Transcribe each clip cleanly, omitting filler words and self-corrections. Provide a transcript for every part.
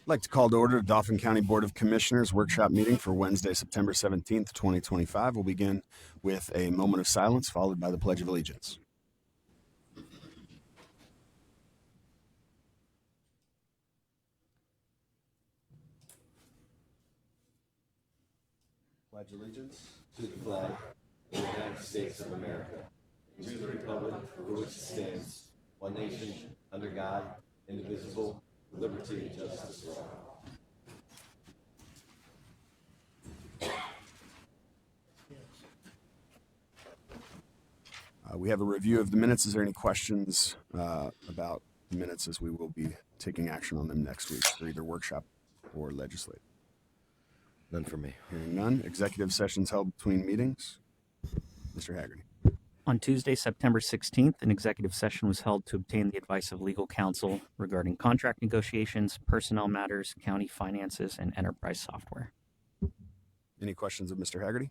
I'd like to call to order the Dauphin County Board of Commissioners workshop meeting for Wednesday, September 17th, 2025. We'll begin with a moment of silence followed by the Pledge of Allegiance. Pledge allegiance to the flag of the United States of America, and to the republic for which it stands, one nation, under God, indivisible, with liberty and justice for all. We have a review of the minutes. Is there any questions about the minutes, as we will be taking action on them next week for either workshop or legislative? None for me. Hearing none. Executive sessions held between meetings. Mr. Haggerty. On Tuesday, September 16th, an executive session was held to obtain the advice of legal counsel regarding contract negotiations, personnel matters, county finances, and enterprise software. Any questions of Mr. Haggerty?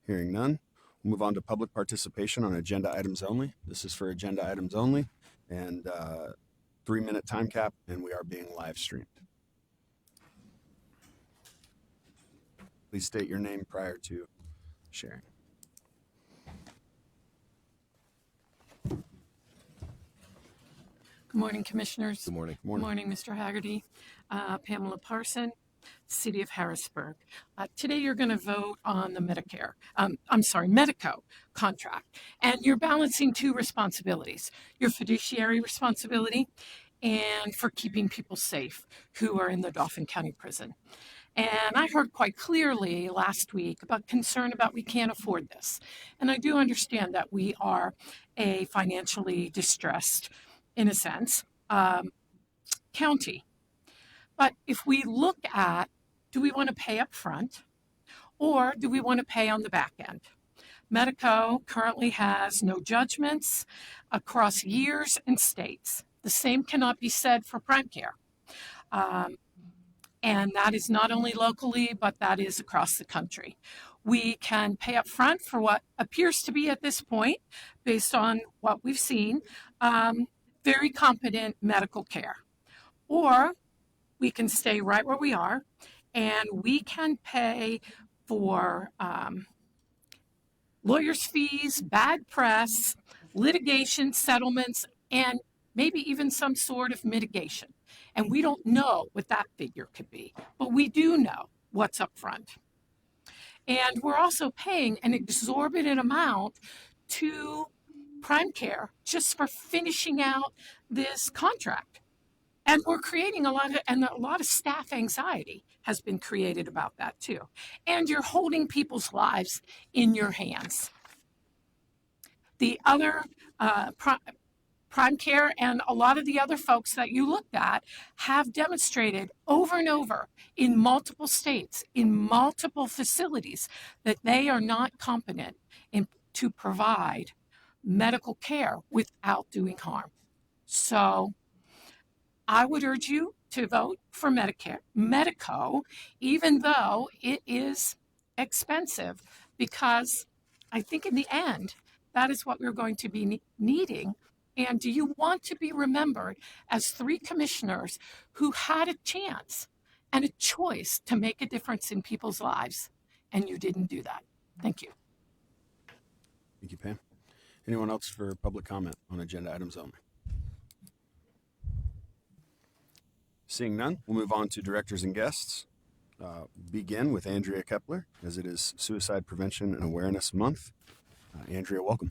Hearing none. We'll move on to public participation on agenda items only. This is for agenda items only and 3-minute time cap, and we are being live streamed. Please state your name prior to sharing. Good morning, Commissioners. Good morning. Good morning, Mr. Haggerty. Pamela Parson, City of Harrisburg. Today you're going to vote on the Medico contract. And you're balancing two responsibilities, your fiduciary responsibility and for keeping people safe who are in the Dauphin County Prison. And I heard quite clearly last week about concern about we can't afford this. And I do understand that we are a financially distressed, in a sense, county. But if we look at, do we want to pay up front or do we want to pay on the back end? Medico currently has no judgments across years and states. The same cannot be said for prime care. And that is not only locally, but that is across the country. We can pay up front for what appears to be at this point, based on what we've seen, very competent medical care. Or we can stay right where we are and we can pay for lawyers' fees, bad press, litigation, settlements, and maybe even some sort of mitigation. And we don't know what that figure could be, but we do know what's up front. And we're also paying an exorbitant amount to Prime Care just for finishing out this contract. And we're creating a lot of staff anxiety has been created about that too. And you're holding people's lives in your hands. The other Prime Care and a lot of the other folks that you looked at have demonstrated over and over in multiple states, in multiple facilities, that they are not competent to provide medical care without doing harm. So I would urge you to vote for Medico, even though it is expensive, because I think in the end, that is what we're going to be needing. And do you want to be remembered as 3 commissioners who had a chance and a choice to make a difference in people's lives, and you didn't do that? Thank you. Thank you, Pam. Anyone else for public comment on agenda items only? Seeing none, we'll move on to directors and guests. Begin with Andrea Kepler, as it is Suicide Prevention and Awareness Month. Andrea, welcome.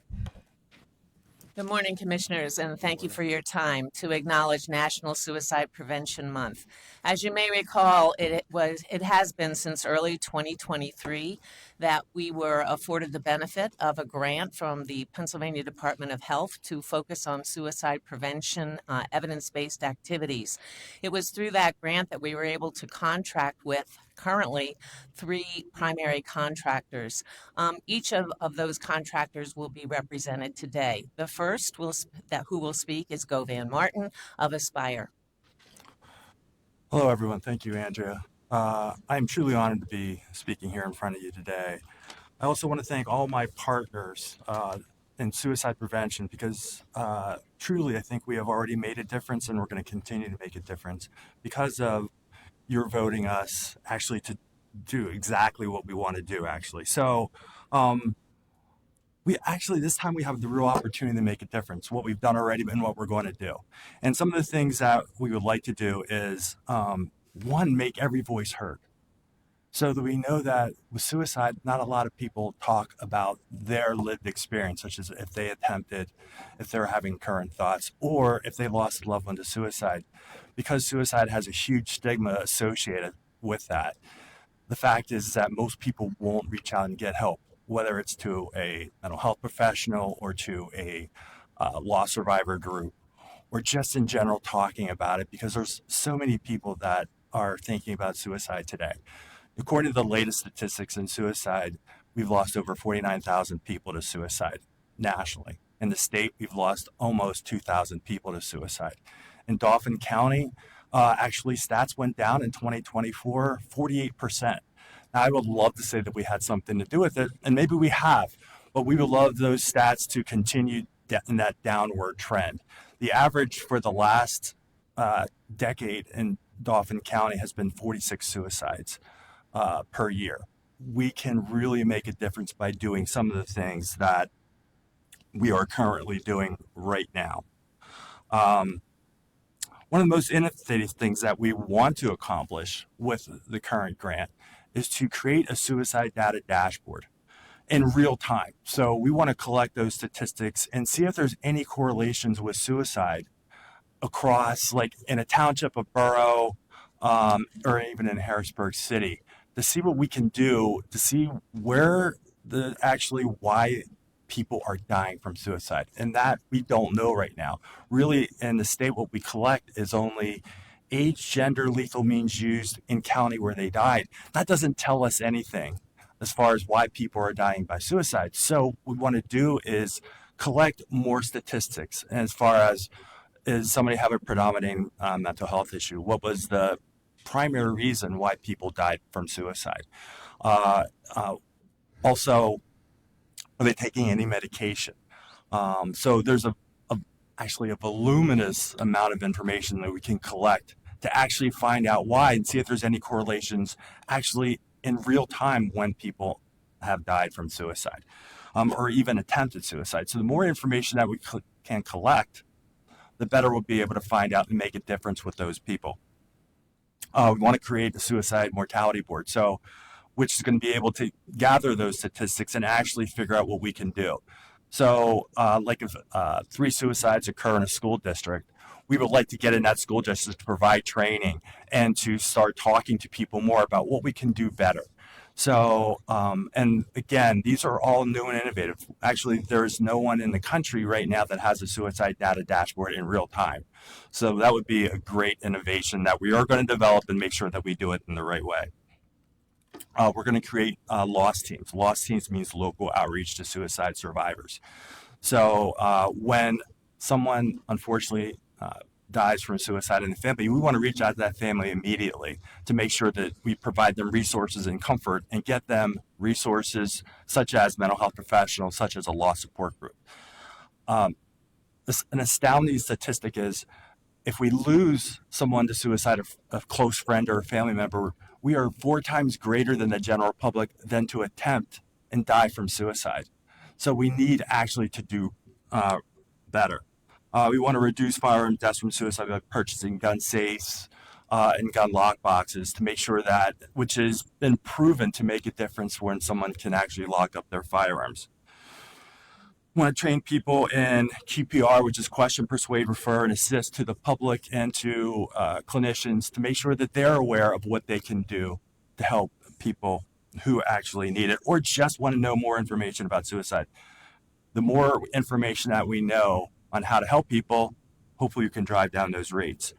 Good morning, Commissioners, and thank you for your time to acknowledge National Suicide Prevention Month. As you may recall, it has been since early 2023 that we were afforded the benefit of a grant from the Pennsylvania Department of Health to focus on suicide prevention, evidence-based activities. It was through that grant that we were able to contract with currently 3 primary contractors. Each of those contractors will be represented today. The first who will speak is Dauphin Martin of Aspire. Hello, everyone. Thank you, Andrea. I'm truly honored to be speaking here in front of you today. I also want to thank all my partners in suicide prevention because truly I think we have already made a difference and we're going to continue to make a difference because of your voting us actually to do exactly what we want to do actually. So we actually, this time we have the real opportunity to make a difference, what we've done already and what we're going to do. And some of the things that we would like to do is one, make every voice heard. So that we know that with suicide, not a lot of people talk about their lived experience, such as if they attempted, if they're having current thoughts, or if they lost a loved one to suicide, because suicide has a huge stigma associated with that. The fact is that most people won't reach out and get help, whether it's to a mental health professional or to a loss survivor group, or just in general talking about it, because there's so many people that are thinking about suicide today. According to the latest statistics in suicide, we've lost over 49,000 people to suicide nationally. In the state, we've lost almost 2,000 people to suicide. In Dauphin County, actually stats went down in 2024, 48%. Now, I would love to say that we had something to do with it, and maybe we have, but we would love those stats to continue in that downward trend. The average for the last decade in Dauphin County has been 46 suicides per year. We can really make a difference by doing some of the things that we are currently doing right now. One of the most innovative things that we want to accomplish with the current grant is to create a suicide data dashboard in real time. So we want to collect those statistics and see if there's any correlations with suicide across, like in a township, a borough, or even in Harrisburg City, to see what we can do to see where why people are dying from suicide. And that we don't know right now. Really, in the state, what we collect is only age, gender, lethal means used in county where they died. That doesn't tell us anything as far as why people are dying by suicide. So what we want to do is collect more statistics as far as, is somebody have a predominating mental health issue? What was the primary reason why people died from suicide? Also, are they taking any medication? So there's actually a voluminous amount of information that we can collect to actually find out why and see if there's any correlations actually in real time when people have died from suicide or even attempted suicide. So the more information that we can collect, the better we'll be able to find out and make a difference with those people. We want to create a suicide mortality board, which is going to be able to gather those statistics and actually figure out what we can do. So like if 3 suicides occur in a school district, we would like to get in that school district to provide training and to start talking to people more about what we can do better. So, and again, these are all new and innovative. Actually, there's no one in the country right now that has a suicide data dashboard in real time. So that would be a great innovation that we are going to develop and make sure that we do it in the right way. We're going to create loss teams. Loss teams means local outreach to suicide survivors. So when someone unfortunately dies from suicide in the family, we want to reach out to that family immediately to make sure that we provide them resources and comfort and get them resources such as mental health professionals, such as a loss support group. An astounding statistic is if we lose someone to suicide, a close friend or a family member, we are 4 times greater than the general public than to attempt and die from suicide. So we need actually to do better. We want to reduce firearm deaths from suicide by purchasing gun safes and gun lock boxes to make sure that, which has been proven to make a difference when someone can actually lock up their firearms. We want to train people in QPR, which is question, persuade, refer, and assist to the public and to clinicians to make sure that they're aware of what they can do to help people who actually need it or just want to know more information about suicide. The more information that we know on how to help people, hopefully you can drive down those rates.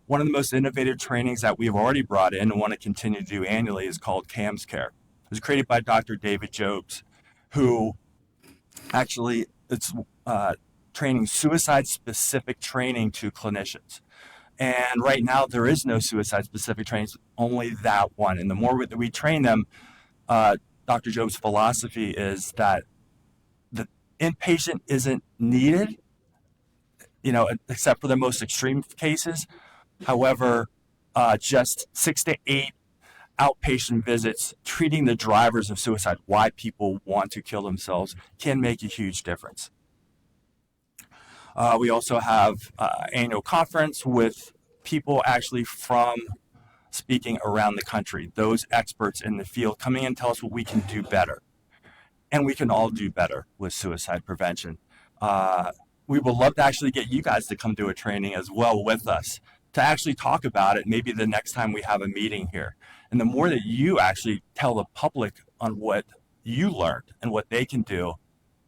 One of the most innovative trainings that we've already brought in and want to continue to do annually is called CAMS Care. It was created by Dr. David Jobs, who actually it's training suicide-specific training to clinicians. And right now there is no suicide-specific training, only that one. And the more that we train them, Dr. Jobs' philosophy is that Inpatient isn't needed, except for the most extreme cases. However, just 6 to 8 outpatient visits treating the drivers of suicide, why people want to kill themselves, can make a huge difference. We also have annual conference with people actually from speaking around the country, those experts in the field coming and tell us what we can do better. And we can all do better with suicide prevention. We would love to actually get you guys to come do a training as well with us to actually talk about it maybe the next time we have a meeting here. And the more that you actually tell the public on what you learned and what they can do,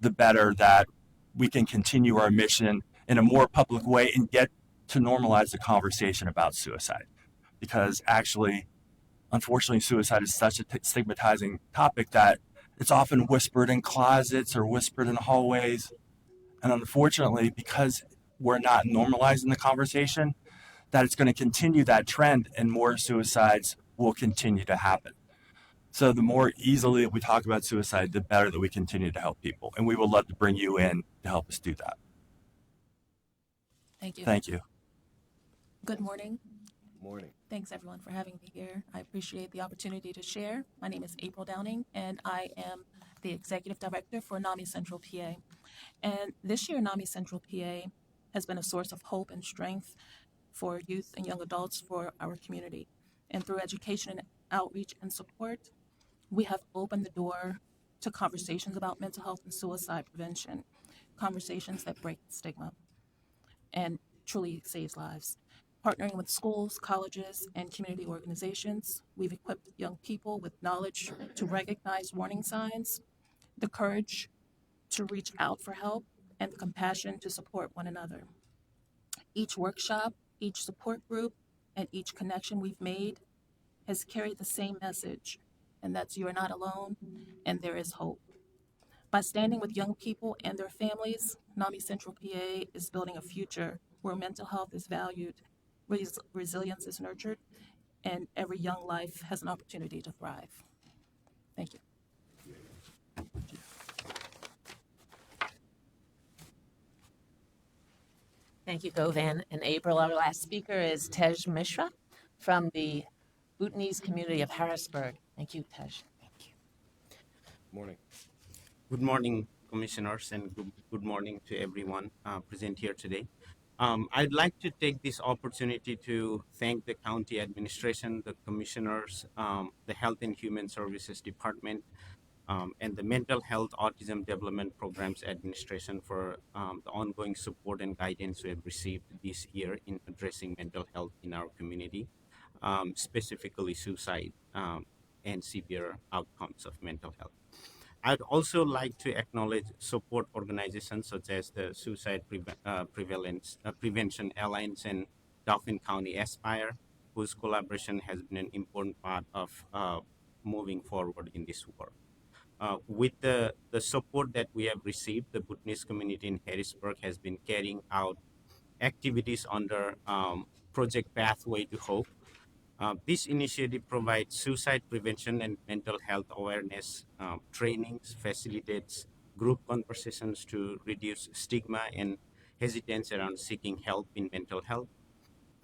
the better that we can continue our mission in a more public way and get to normalize the conversation about suicide. Because actually, unfortunately, suicide is such a stigmatizing topic that it's often whispered in closets or whispered in hallways. And unfortunately, because we're not normalizing the conversation, that it's going to continue that trend and more suicides will continue to happen. So the more easily we talk about suicide, the better that we continue to help people. And we would love to bring you in to help us do that. Thank you. Thank you. Good morning. Morning. Thanks everyone for having me here. I appreciate the opportunity to share. My name is April Downing and I am the Executive Director for NAMI Central PA. And this year, NAMI Central PA has been a source of hope and strength for youth and young adults for our community. And through education and outreach and support, we have opened the door to conversations about mental health and suicide prevention, conversations that break stigma and truly saves lives. Partnering with schools, colleges, and community organizations, we've equipped young people with knowledge to recognize warning signs, the courage to reach out for help, and the compassion to support one another. Each workshop, each support group, and each connection we've made has carried the same message, and that's you are not alone and there is hope. By standing with young people and their families, NAMI Central PA is building a future where mental health is valued, resilience is nurtured, and every young life has an opportunity to thrive. Thank you. Thank you, Govan. And April, our last speaker is Tej Mishra from the Bhutanese community of Harrisburg. Thank you, Tej. Thank you. Morning. Good morning, commissioners, and good morning to everyone present here today. I'd like to take this opportunity to thank the county administration, the commissioners, the Health and Human Services Department, and the Mental Health Autism Development Programs Administration for the ongoing support and guidance we have received this year in addressing mental health in our community, specifically suicide and severe outcomes of mental health. I'd also like to acknowledge support organizations such as the Suicide Prevention Alliance and Dauphin County Aspire, whose collaboration has been an important part of moving forward in this work. With the support that we have received, the Bhutanese community in Harrisburg has been carrying out activities under Project Pathway to Hope. This initiative provides suicide prevention and mental health awareness trainings, facilitates group conversations to reduce stigma and hesitance around seeking help in mental health,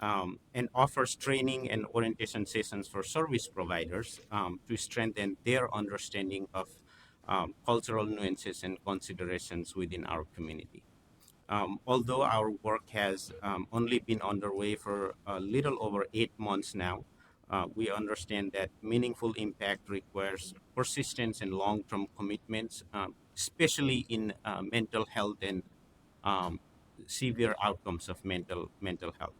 and offers training and orientation sessions for service providers to strengthen their understanding of cultural nuances and considerations within our community. Although our work has only been underway for a little over 8 months now, we understand that meaningful impact requires persistence and long-term commitments, especially in mental health and severe outcomes of mental health.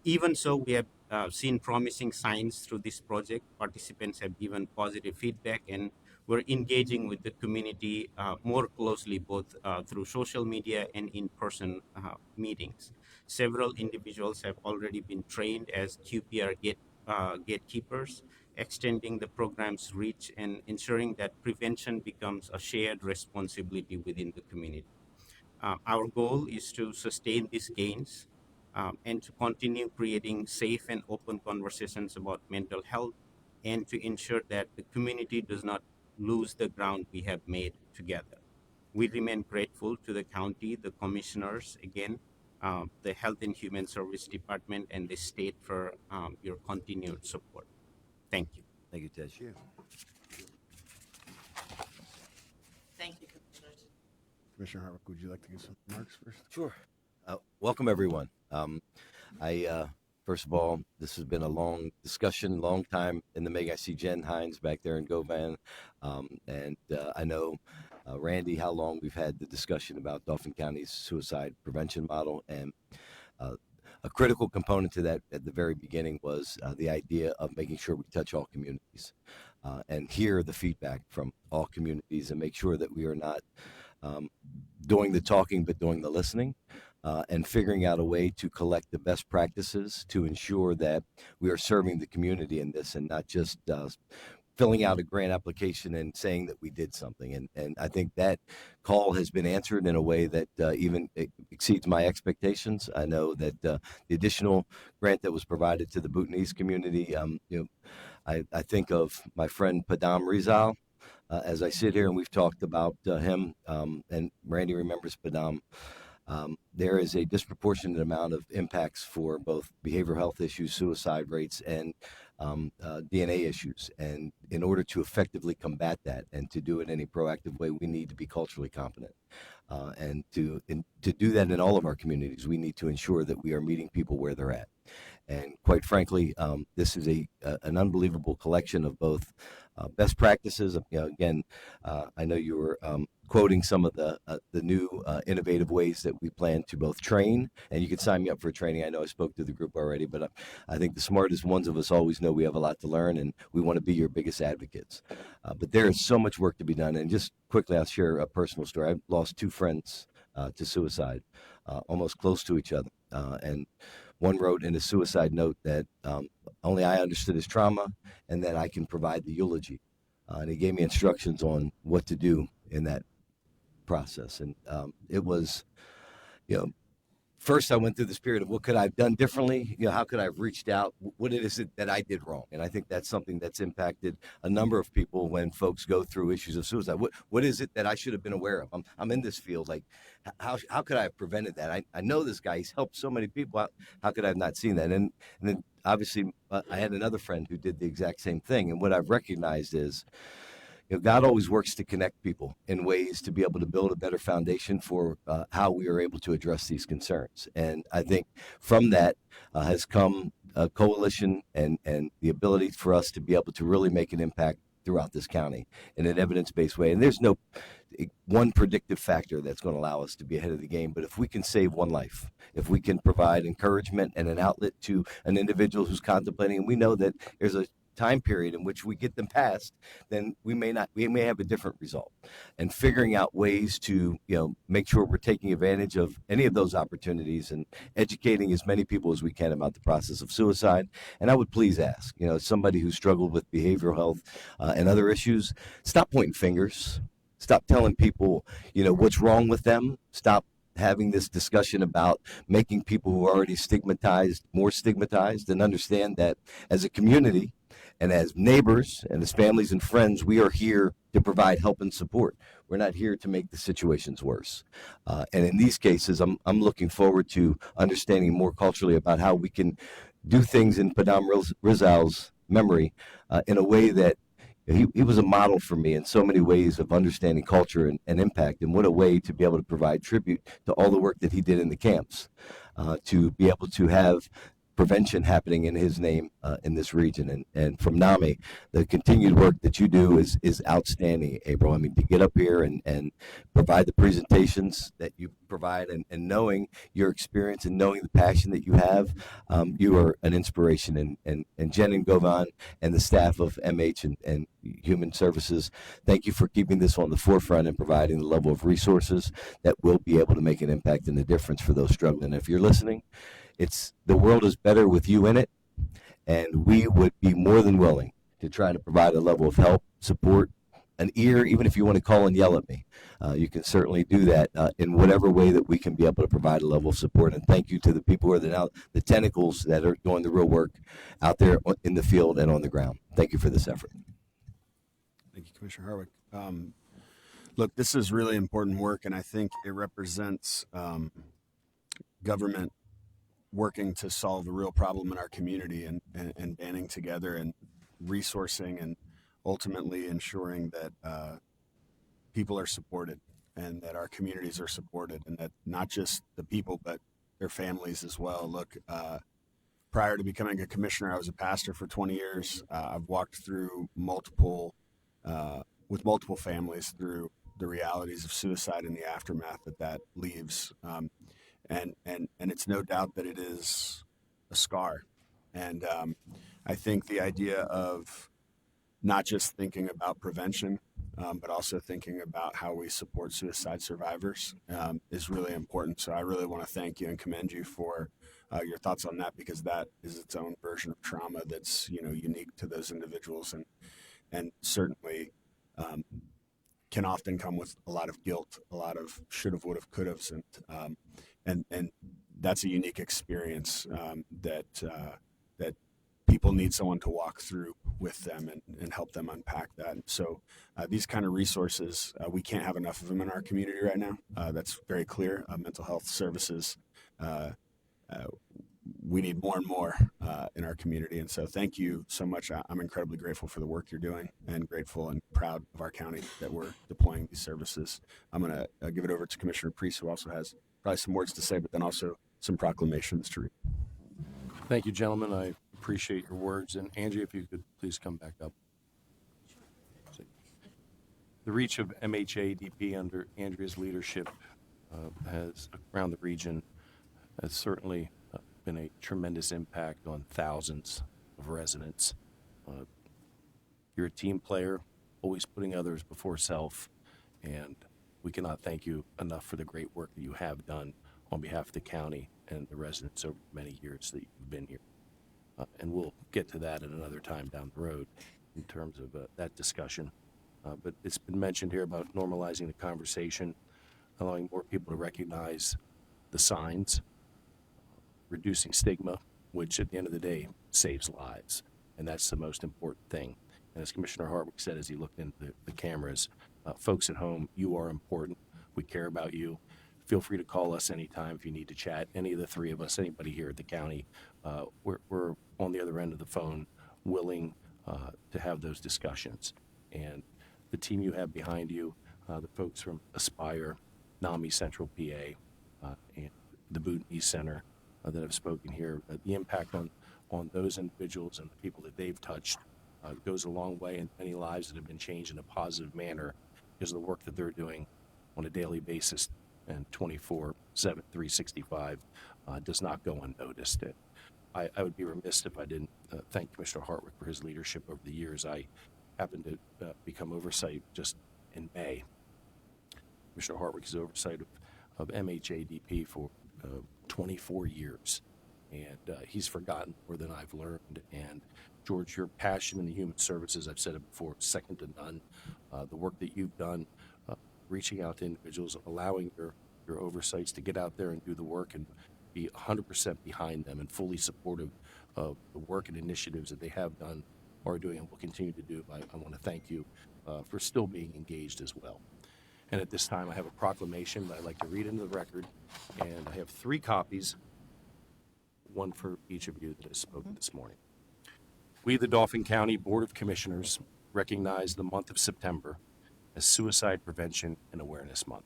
Even so, we have seen promising signs through this project. Participants have given positive feedback, and we're engaging with the community more closely, both through social media and in-person meetings. Several individuals have already been trained as QPR gatekeepers, extending the program's reach and ensuring that prevention becomes a shared responsibility within the community. Our goal is to sustain these gains and to continue creating safe and open conversations about mental health, and to ensure that the community does not lose the ground we have made together. We remain grateful to the county, the commissioners, again, the Health and Human Service Department, and the state for your continued support. Thank you. Thank you, Ted. Thank you, Commissioners. Commissioner Harwick, would you like to give some remarks first? Sure. Welcome, everyone. First of all, this has been a long discussion, long time in the making. I see Jen Hines back there in Govan. And I know, Randy, how long we've had the discussion about Dauphin County's suicide prevention model. And a critical component to that at the very beginning was the idea of making sure we touch all communities and hear the feedback from all communities and make sure that we are not doing the talking, but doing the listening. And figuring out a way to collect the best practices to ensure that we are serving the community in this and not just filling out a grant application and saying that we did something. And I think that call has been answered in a way that even exceeds my expectations. I know that the additional grant that was provided to the Bhutanese community, I think of my friend Padam Rizal. As I sit here and we've talked about him, and Randy remembers Padam, there is a disproportionate amount of impacts for both behavioral health issues, suicide rates, and DNA issues. And in order to effectively combat that and to do it in a proactive way, we need to be culturally competent. And to do that in all of our communities, we need to ensure that we are meeting people where they're at. And quite frankly, this is an unbelievable collection of both best practices. Again, I know you were quoting some of the new innovative ways that we plan to both train, and you can sign me up for training. I know I spoke to the group already, but I think the smartest ones of us always know we have a lot to learn, and we want to be your biggest advocates. But there is so much work to be done. And just quickly, I'll share a personal story. I lost two friends to suicide, almost close to each other. And one wrote in a suicide note that only I understood his trauma and that I can provide the eulogy. And he gave me instructions on what to do in that process. And it was, first I went through this period of what could I have done differently? How could I have reached out? What is it that I did wrong? And I think that's something that's impacted a number of people when folks go through issues of suicide. What is it that I should have been aware of? I'm in this field. Like, how could I have prevented that? I know this guy. He's helped so many people. How could I have not seen that? And then obviously I had another friend who did the exact same thing. And what I've recognized is, God always works to connect people in ways to be able to build a better foundation for how we are able to address these concerns. And I think from that has come a coalition and the ability for us to be able to really make an impact throughout this county in an evidence-based way. And there's no one predictive factor that's going to allow us to be ahead of the game. But if we can save one life, if we can provide encouragement and an outlet to an individual who's contemplating, and we know that there's a time period in which we get them passed, then we may have a different result. And figuring out ways to make sure we're taking advantage of any of those opportunities and educating as many people as we can about the process of suicide. And I would please ask, somebody who struggled with behavioral health and other issues, stop pointing fingers, stop telling people what's wrong with them, stop having this discussion about making people who are already stigmatized more stigmatized, and understand that as a community and as neighbors and as families and friends, we are here to provide help and support. We're not here to make the situations worse. And in these cases, I'm looking forward to understanding more culturally about how we can do things in Padam Rizal's memory in a way that he was a model for me in so many ways of understanding culture and impact. And what a way to be able to provide tribute to all the work that he did in the camps, to be able to have prevention happening in his name in this region. And from NAMI, the continued work that you do is outstanding, April. I mean, to get up here and provide the presentations that you provide, and knowing your experience and knowing the passion that you have, you are an inspiration. And Jen and Govan and the staff of MH and Human Services, thank you for keeping this on the forefront and providing the level of resources that will be able to make an impact and a difference for those struggling. If you're listening, the world is better with you in it, and we would be more than willing to try to provide a level of help, support, an ear. Even if you want to call and yell at me, you can certainly do that in whatever way that we can be able to provide a level of support. And thank you to the people who are the tentacles that are doing the real work out there in the field and on the ground. Thank you for this effort. Thank you, Commissioner Harwick. Look, this is really important work, and I think it represents government working to solve a real problem in our community and banding together and resourcing and ultimately ensuring that people are supported and that our communities are supported and that not just the people but their families as well. Look, prior to becoming a commissioner, I was a pastor for 20 years. I've walked through with multiple families through the realities of suicide and the aftermath that leaves. And it's no doubt that it is a scar. And I think the idea of not just thinking about prevention, but also thinking about how we support suicide survivors is really important. So I really want to thank you and commend you for your thoughts on that, because that is its own version of trauma that's unique to those individuals, and certainly can often come with a lot of guilt, a lot of should have, would have, could have, and that's a unique experience that people need someone to walk through with them and help them unpack that. So these kind of resources, we can't have enough of them in our community right now. That's very clear. Mental health services, we need more and more in our community. And so thank you so much. I'm incredibly grateful for the work you're doing and grateful and proud of our county that we're deploying these services. I'm going to give it over to Commissioner Priest, who also has probably some words to say, but then also some proclamations to read. Thank you, gentlemen. I appreciate your words. And Angie, if you could please come back up. The reach of MHADP under Andrea's leadership has around the region has certainly been a tremendous impact on thousands of residents. You're a team player, always putting others before self, and we cannot thank you enough for the great work that you have done on behalf of the county and the residents over many years that you've been here. And we'll get to that at another time down the road in terms of that discussion. But it's been mentioned here about normalizing the conversation, allowing more people to recognize the signs, reducing stigma, which at the end of the day saves lives. And that's the most important thing. And as Commissioner Hartwick said as he looked into the cameras, folks at home, you are important. We care about you. Feel free to call us anytime if you need to chat. Any of the three of us, anybody here at the county, we're on the other end of the phone, willing to have those discussions. And the team you have behind you, the folks from Aspire, NAMI Central PA, and the Boot East Center that have spoken here, the impact on those individuals and the people that they've touched goes a long way in many lives that have been changed in a positive manner because of the work that they're doing on a daily basis and 24/7, 365 does not go unnoticed. I would be remiss if I didn't thank Commissioner Hartwick for his leadership over the years. I happened to become oversight just in May. Commissioner Hartwick's oversight of MHADP for 24 years, and he's forgotten more than I've learned. And George, your passion in the human services, I've said it before, second to none. The work that you've done, reaching out to individuals, allowing your oversights to get out there and do the work and be 100% behind them and fully supportive of the work and initiatives that they have done, are doing, and will continue to do. I want to thank you for still being engaged as well. And at this time, I have a proclamation that I'd like to read into the record, and I have 3 copies, one for each of you that has spoken this morning. We, the Dauphin County Board of Commissioners, recognize the month of September as Suicide Prevention and Awareness Month.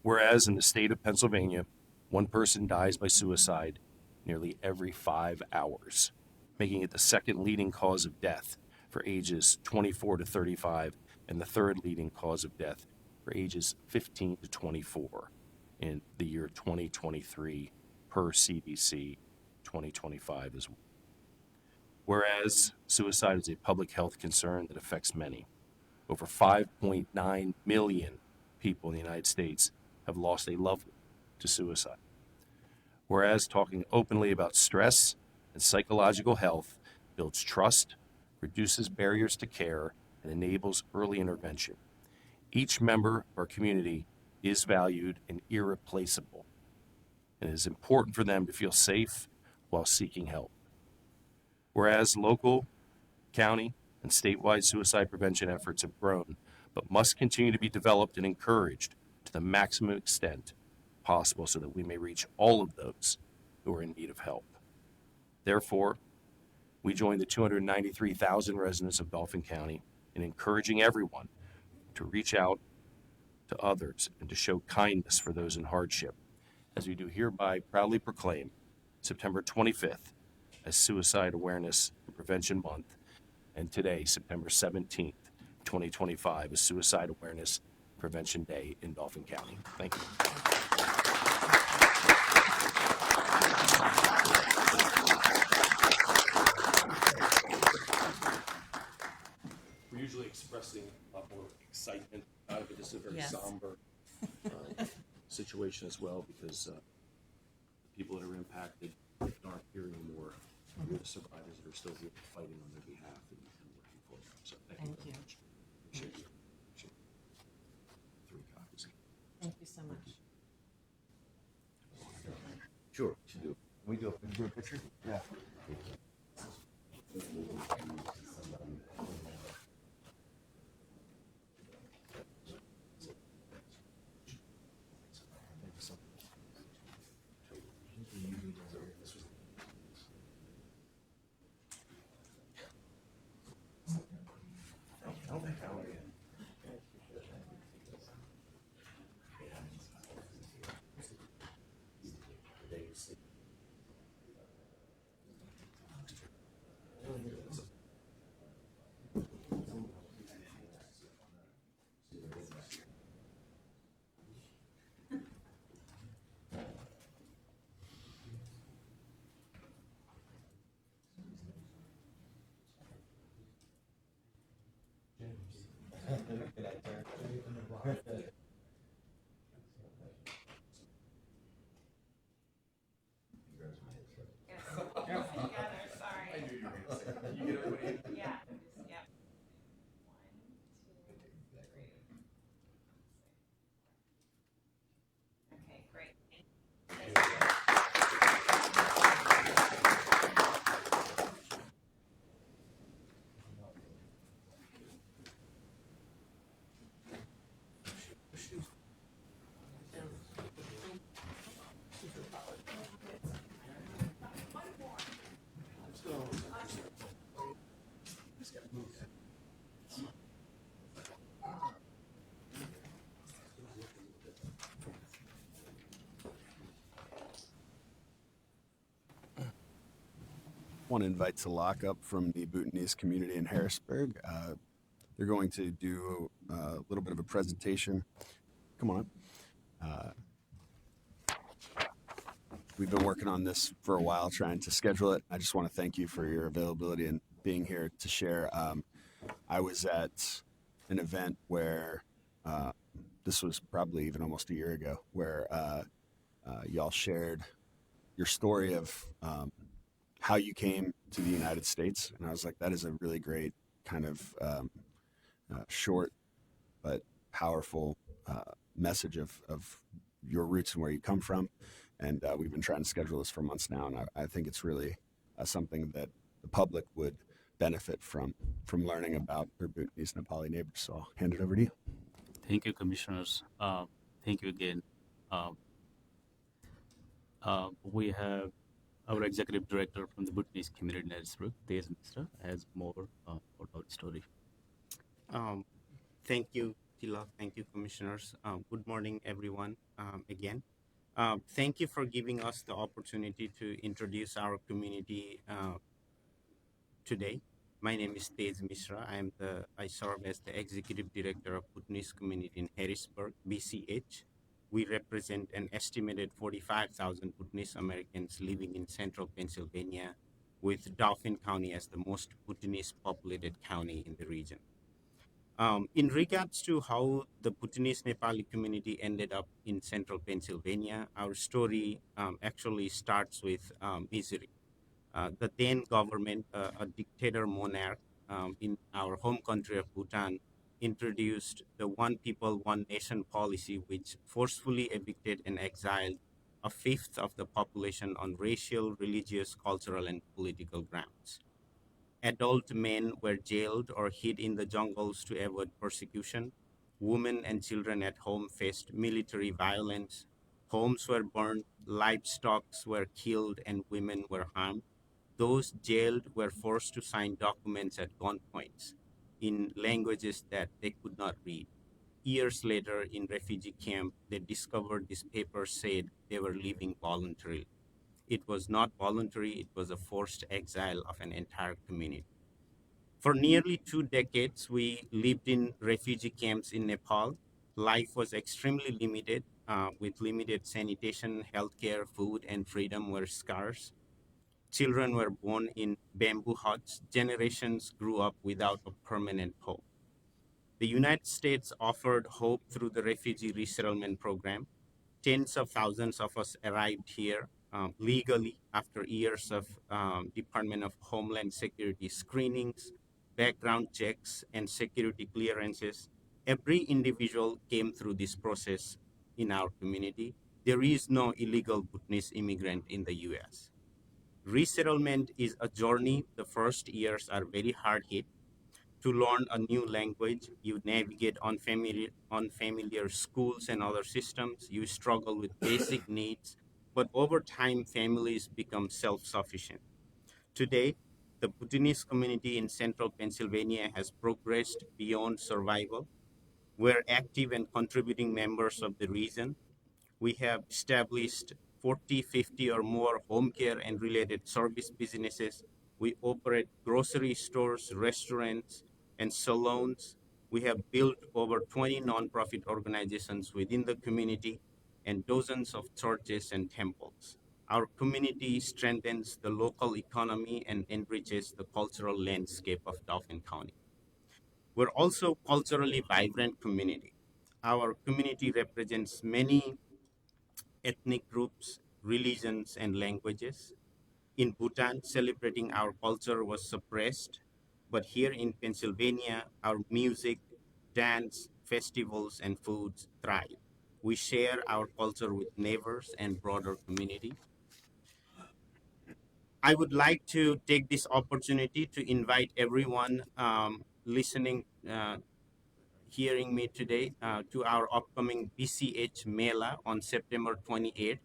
Whereas in the state of Pennsylvania, one person dies by suicide nearly every 5 hours, making it the second leading cause of death for ages 24 to 35 and the third leading cause of death for ages 15 to 24 in the year 2023 per CDC 2025 as well. Whereas suicide is a public health concern that affects many. Over 5.9 million people in the United States have lost a loved one to suicide. Whereas talking openly about stress and psychological health builds trust, reduces barriers to care, and enables early intervention. Each member of our community is valued and irreplaceable, and it is important for them to feel safe while seeking help. Whereas local, county, and statewide suicide prevention efforts have grown, but must continue to be developed and encouraged to the maximum extent possible so that we may reach all of those who are in need of help. Therefore, we join the 293,000 residents of Dauphin County in encouraging everyone to reach out to others and to show kindness for those in hardship, as we do hereby proudly proclaim September 25th as Suicide Awareness and Prevention Month, and today, September 17th, 2025, is Suicide Awareness Prevention Day in Dauphin County. Thank you. We're usually expressing a lot more excitement out of it. This is a very somber situation as well, because the people that are impacted aren't here anymore. We're the survivors that are still here fighting on their behalf and working for them. So thank you very much. Appreciate you. Appreciate it. 3 copies. Thank you so much. Sure. Should do. Can we do a picture? Yeah. Want to invite Salak up from the Bhutanese community in Harrisburg. They're going to do a little bit of a presentation. Come on up. We've been working on this for a while, trying to schedule it. I just want to thank you for your availability and being here to share. I was at an event where this was probably even almost a year ago, where y'all shared your story of how you came to the United States. And I was like, that is a really great kind of short but powerful message of your roots and where you come from. And we've been trying to schedule this for months now. And I think it's really something that the public would benefit from learning about their Bhutanese Nepali neighbors. So I'll hand it over to you. Thank you, commissioners. Thank you again. We have our executive director from the Bhutanese community in Harrisburg, Tej Mishra, has more about our story. Thank you, Tila. Thank you, commissioners. Good morning, everyone, again. Thank you for giving us the opportunity to introduce our community today. My name is Tej Mishra. I serve as the executive director of Bhutanese community in Harrisburg, BCH. We represent an estimated 45,000 Bhutanese Americans living in central Pennsylvania, with Dauphin County as the most Bhutanese populated county in the region. In regards to how the Bhutanese Nepali community ended up in central Pennsylvania, our story actually starts with misery. The then government, a dictator monarch in our home country of Bhutan, introduced the One People, One Nation policy, which forcefully evicted and exiled a fifth of the population on racial, religious, cultural, and political grounds. Adult men were jailed or hid in the jungles to avoid persecution. Women and children at home faced military violence. Homes were burned, livestock were killed, and women were harmed. Those jailed were forced to sign documents at gunpoint in languages that they could not read. Years later, in refugee camp, they discovered these papers said they were leaving voluntarily. It was not voluntary, it was a forced exile of an entire community. For nearly 2 decades, we lived in refugee camps in Nepal. Life was extremely limited, with limited sanitation, healthcare, food, and freedom were scarce. Children were born in bamboo huts. Generations grew up without a permanent home. The United States offered hope through the refugee resettlement program. Tens of thousands of us arrived here legally after years of Department of Homeland Security screenings, background checks, and security clearances. Every individual came through this process in our community. There is no illegal Bhutanese immigrant in the US. Resettlement is a journey. The first years are very hard hit. To learn a new language, you navigate unfamiliar schools and other systems. You struggle with basic needs, but over time, families become self-sufficient. Today, the Bhutanese community in central Pennsylvania has progressed beyond survival. We're active and contributing members of the region. We have established 40, 50 or more home care and related service businesses. We operate grocery stores, restaurants, and salons. We have built over 20 nonprofit organizations within the community and dozens of churches and temples. Our community strengthens the local economy and enriches the cultural landscape of Dauphin County. We're also culturally vibrant community. Our community represents many ethnic groups, religions, and languages. In Bhutan, celebrating our culture was suppressed, but here in Pennsylvania, our music, dance, festivals, and foods thrive. We share our culture with neighbors and broader community. I would like to take this opportunity to invite everyone listening hearing me today to our upcoming BCH Mela on September 28th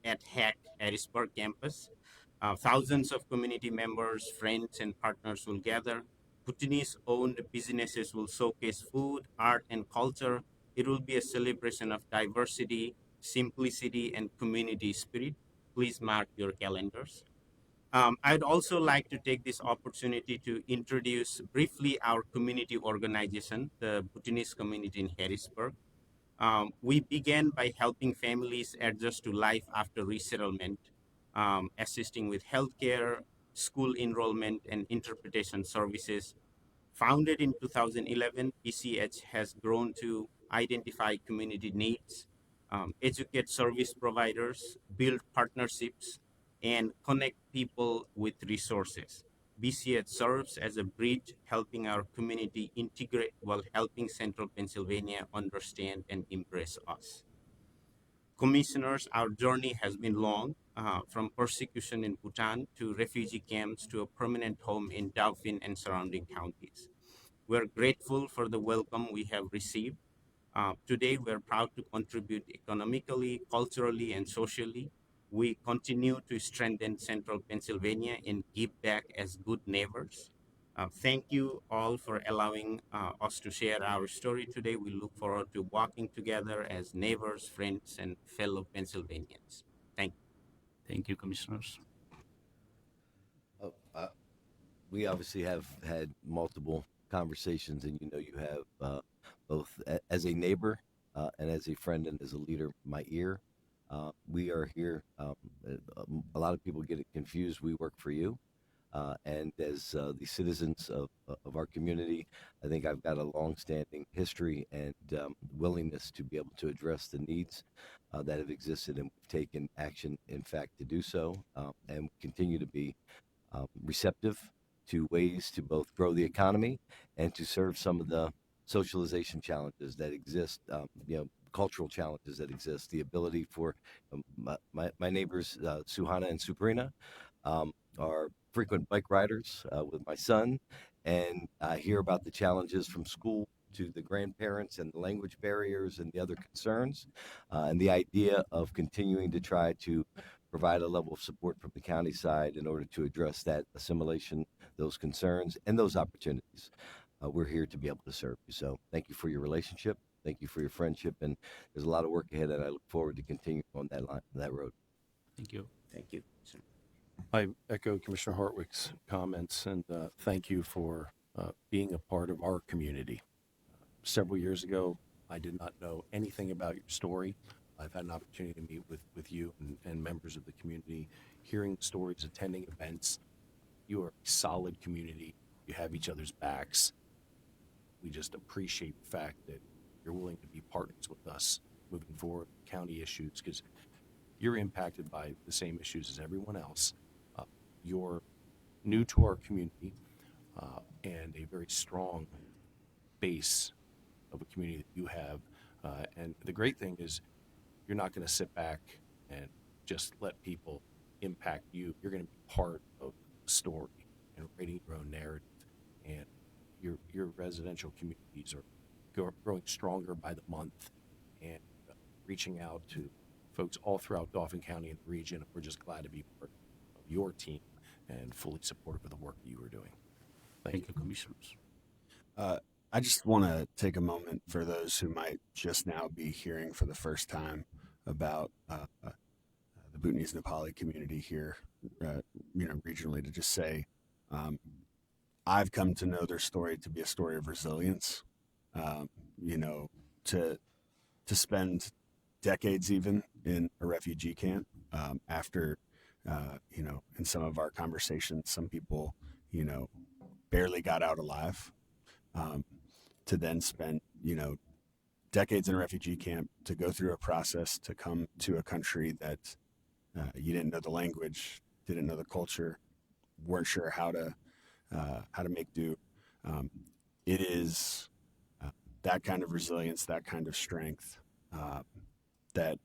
at HAC Harrisburg campus. Thousands of community members, friends, and partners will gather. Bhutanese-owned businesses will showcase food, art, and culture. It will be a celebration of diversity, simplicity, and community spirit. Please mark your calendars. I'd also like to take this opportunity to introduce briefly our community organization, the Bhutanese community in Harrisburg. We began by helping families adjust to life after resettlement, assisting with healthcare, school enrollment, and interpretation services. Founded in 2011, PCH has grown to identify community needs, educate service providers, build partnerships, and connect people with resources. BCH serves as a bridge, helping our community integrate while helping Central Pennsylvania understand and embrace us. Commissioners, our journey has been long, from persecution in Bhutan to refugee camps to a permanent home in Dauphin and surrounding counties. We're grateful for the welcome we have received. Today, we're proud to contribute economically, culturally, and socially. We continue to strengthen Central Pennsylvania and give back as good neighbors. Thank you all for allowing us to share our story today. We look forward to walking together as neighbors, friends, and fellow Pennsylvanians. Thank you. Thank you, commissioners. Oh, we obviously have had multiple conversations, and you have both as a neighbor and as a friend and as a leader, my ear. We are here. A lot of people get it confused. We work for you. And as the citizens of our community, I think I've got a long-standing history and willingness to be able to address the needs that have existed, and we've taken action, in fact, to do so, and continue to be receptive to ways to both grow the economy and to serve some of the socialization challenges that exist, cultural challenges that exist. The ability for my neighbors, Suhana and Suprina, are frequent bike riders with my son, and I hear about the challenges from school to the grandparents and the language barriers and the other concerns, and the idea of continuing to try to provide a level of support from the county side in order to address that assimilation, those concerns, and those opportunities. We're here to be able to serve you. So thank you for your relationship. Thank you for your friendship. And there's a lot of work ahead, and I look forward to continuing on that line, that road. Thank you. Thank you. I echo Commissioner Hartwick's comments and thank you for being a part of our community. Several years ago, I did not know anything about your story. I've had an opportunity to meet with you and members of the community, hearing stories, attending events. You are a solid community. You have each other's backs. We just appreciate the fact that you're willing to be partners with us moving forward, county issues, because you're impacted by the same issues as everyone else. You're new to our community and a very strong base of a community that you have. And the great thing is you're not going to sit back and just let people impact you. You're going to be part of the story and writing your own narrative. And your residential communities are growing stronger by the month and reaching out to folks all throughout Dauphin County and the region. We're just glad to be part of your team and fully supportive of the work that you are doing. Thank you, Commissioners. I just want to take a moment for those who might just now be hearing for the first time about the Bhutanese Nepali community here, regionally, to just say, I've come to know their story to be a story of resilience. To spend decades even in a refugee camp after, in some of our conversations, some people, barely got out alive. To then spend, decades in a refugee camp, to go through a process to come to a country that you didn't know the language, didn't know the culture, weren't sure how to make do. It is that kind of resilience, that kind of strength that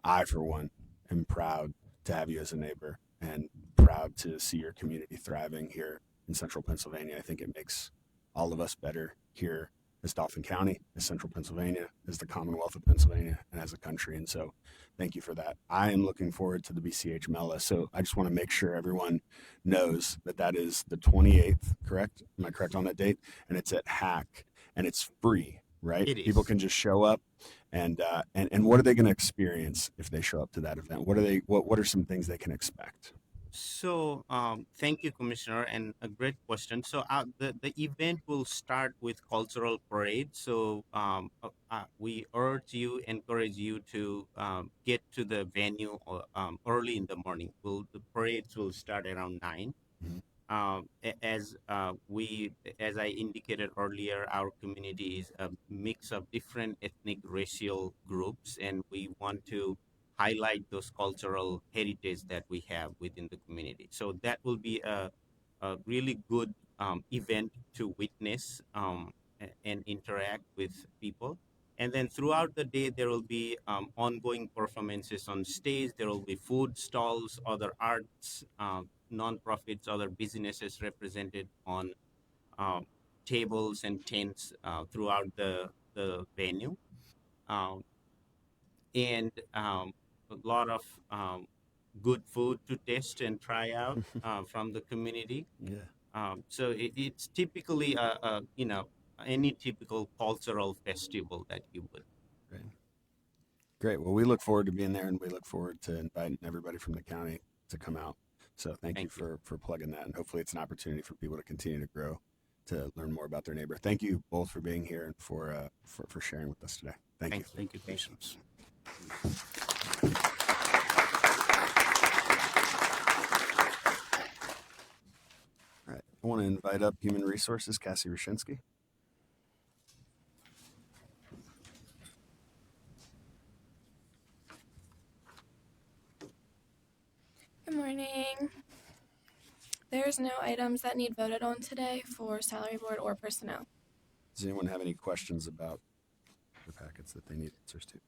I, for one, am proud to have you as a neighbor and proud to see your community thriving here in central Pennsylvania. I think it makes all of us better here as Dauphin County, as central Pennsylvania, as the Commonwealth of Pennsylvania, and as a country. And so thank you for that. I am looking forward to the BCH Mela. So I just want to make sure everyone knows that that is the 28th, correct? Am I correct on that date? And it's at Hack, and it's free, right? It is. People can just show up. And what are they going to experience if they show up to that event? What are some things they can expect? So, thank you, Commissioner, and a great question. So, the event will start with cultural parade. So, we encourage you to get to the venue early in the morning. The parades will start around 9. As I indicated earlier, our community is a mix of different ethnic, racial groups, and we want to highlight those cultural heritage that we have within the community. So that will be a really good event to witness and interact with people. And then throughout the day, there will be ongoing performances on stage. There will be food stalls, other arts, nonprofits, other businesses represented on tables and tents throughout the venue. And a lot of good food to taste and try out from the community. Yeah. So it's typically any typical cultural festival that you would. Great. Well, we look forward to being there, and we look forward to inviting everybody from the county to come out. So thank you for plugging that, and hopefully it's an opportunity for people to continue to grow, to learn more about their neighbor. Thank you both for being here and for sharing with us today. Thank you. Thank you, Commissioners. All right. I want to invite up Human Resources, Cassie Rushinsky. Good morning. There's no items that need voted on today for salary board or personnel. Does anyone have any questions about the packets that they need answers to?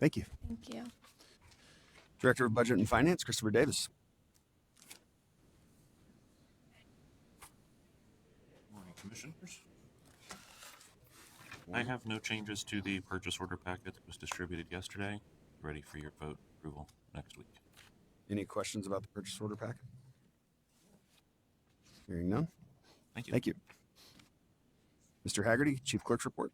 Thank you. Thank you. Director of Budget and Finance, Christopher Davis. Morning, Commissioners. I have no changes to the purchase order packet that was distributed yesterday. Ready for your vote approval next week. Any questions about the purchase order packet? Hearing none. Thank you. Thank you. Mr. Haggerty, Chief Clerk's report.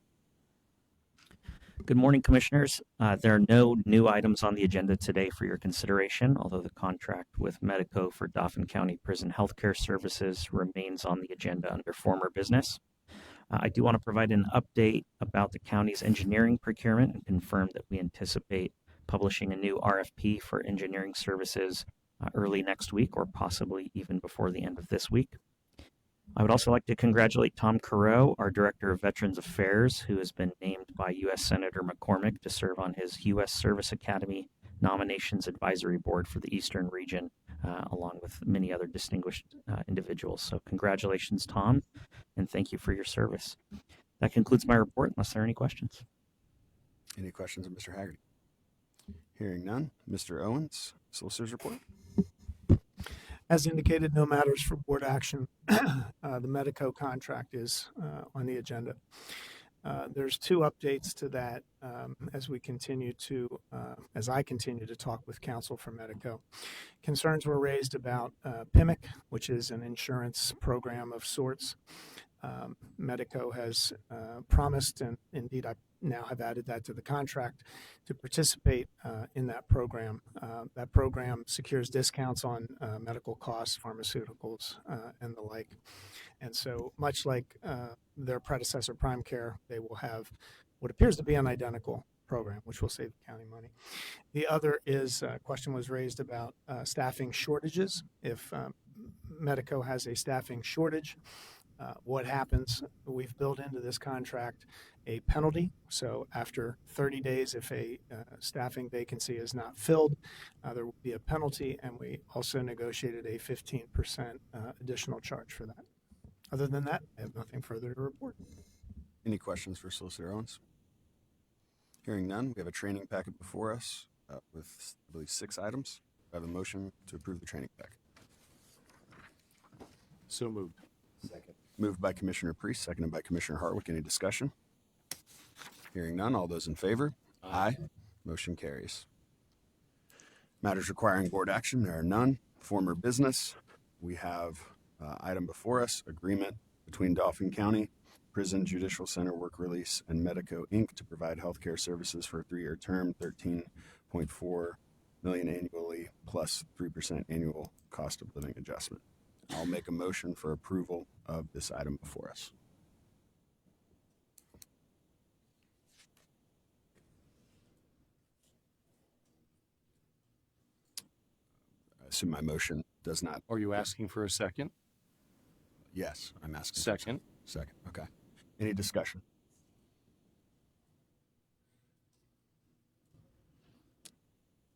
Good morning, Commissioners. There are no new items on the agenda today for your consideration, although the contract with Medico for Dauphin County Prison Healthcare Services remains on the agenda under former business. I do want to provide an update about the county's engineering procurement and confirm that we anticipate publishing a new RFP for engineering services early next week or possibly even before the end of this week. I would also like to congratulate Tom Carreau, our Director of Veterans Affairs, who has been named by U.S. Senator McCormick to serve on his U.S. Service Academy Nominations Advisory Board for the Eastern region, along with many other distinguished individuals. So congratulations, Tom, and thank you for your service. That concludes my report, unless there are any questions. Any questions of Mr. Haggerty? Hearing none. Mr. Owens, Solicitor's report. As indicated, no matters for board action. The Medico contract is on the agenda. There's two updates to that as I continue to talk with counsel for Medico. Concerns were raised about PIMIC, which is an insurance program of sorts. Medico has promised, and indeed I now have added that to the contract, to participate in that program. That program secures discounts on medical costs, pharmaceuticals, and the like. And so much like their predecessor, Prime Care, they will have what appears to be an identical program, which will save the county money. The other is a question was raised about staffing shortages. If Medico has a staffing shortage, what happens? We've built into this contract a penalty. So after 30 days, if a staffing vacancy is not filled, there will be a penalty, and we also negotiated a 15% additional charge for that. Other than that, I have nothing further to report. Any questions for Solicitor Owens? Hearing none, we have a training packet before us with, I believe, 6 items. I have a motion to approve the training packet. So moved. Second. Moved by Commissioner Priest, seconded by Commissioner Hartwick. Any discussion? Hearing none. All those in favor? Aye. Motion carries. Matters requiring board action, there are none. Former business, we have item before us, agreement between Dauphin County Prison Judicial Center Work Release and Medico, Inc. to provide healthcare services for a 3-year term, $13.4 million annually, plus 3% annual cost of living adjustment. I'll make a motion for approval of this item before us. I assume my motion does not. Are you asking for a second? Yes, I'm asking. Second. Second, okay. Any discussion?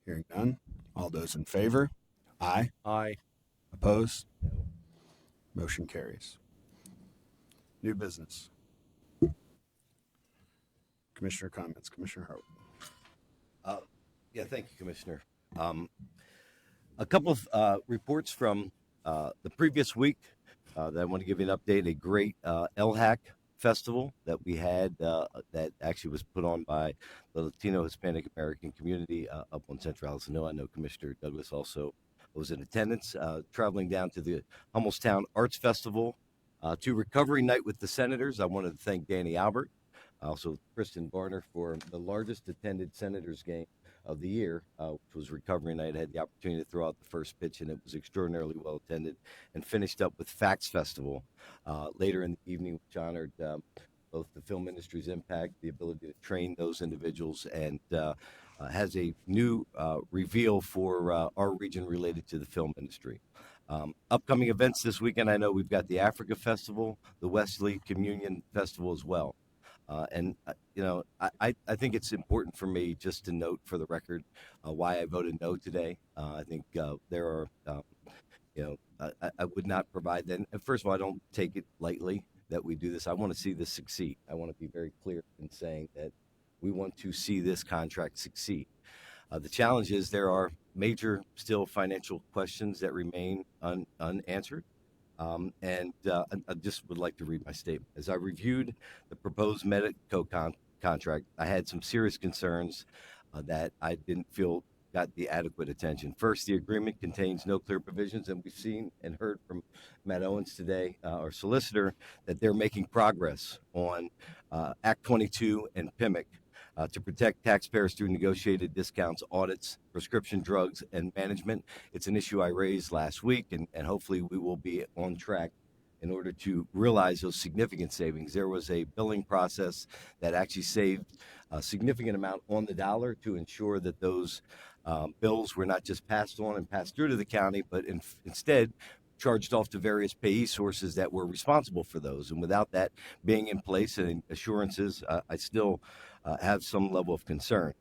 Hearing none. All those in favor? Aye. Aye. Opposed? Motion carries. New business. Commissioner comments. Commissioner Hart. Yeah, thank you, Commissioner. A couple of reports from the previous week that I want to give you an update. A great LHAC festival that we had that actually was put on by the Latino Hispanic American community up on Central Elsinore. I know Commissioner Douglas also was in attendance, traveling down to the Hummelstown Arts Festival, to Recovery Night with the Senators. I wanted to thank Danny Albert, also Kristen Barner, for the largest attended Senators game of the year, which was Recovery Night. I had the opportunity to throw out the first pitch, and it was extraordinarily well attended, and finished up with Facts Festival later in the evening, which honored both the film industry's impact, the ability to train those individuals, and has a new reveal for our region related to the film industry. Upcoming events this weekend, I know we've got the Africa Festival, the Wesley Communion Festival as well. And I think it's important for me just to note for the record why I voted no today. I think there are, I would not provide that. And first of all, I don't take it lightly that we do this. I want to see this succeed. I want to be very clear in saying that we want to see this contract succeed. The challenge is there are major still financial questions that remain unanswered. I just would like to read my statement. As I reviewed the proposed Medico contract, I had some serious concerns that I didn't feel got the adequate attention. First, the agreement contains no clear provisions, and we've seen and heard from Matt Owens today, our solicitor, that they're making progress on Act 22 and PIMIC to protect taxpayers through negotiated discounts, audits, prescription drugs, and management. It's an issue I raised last week, and hopefully we will be on track in order to realize those significant savings. There was a billing process that actually saved a significant amount on the dollar to ensure that those bills were not just passed on and passed through to the county, but instead charged off to various payee sources that were responsible for those. And without that being in place and assurances, I still have some level of concern.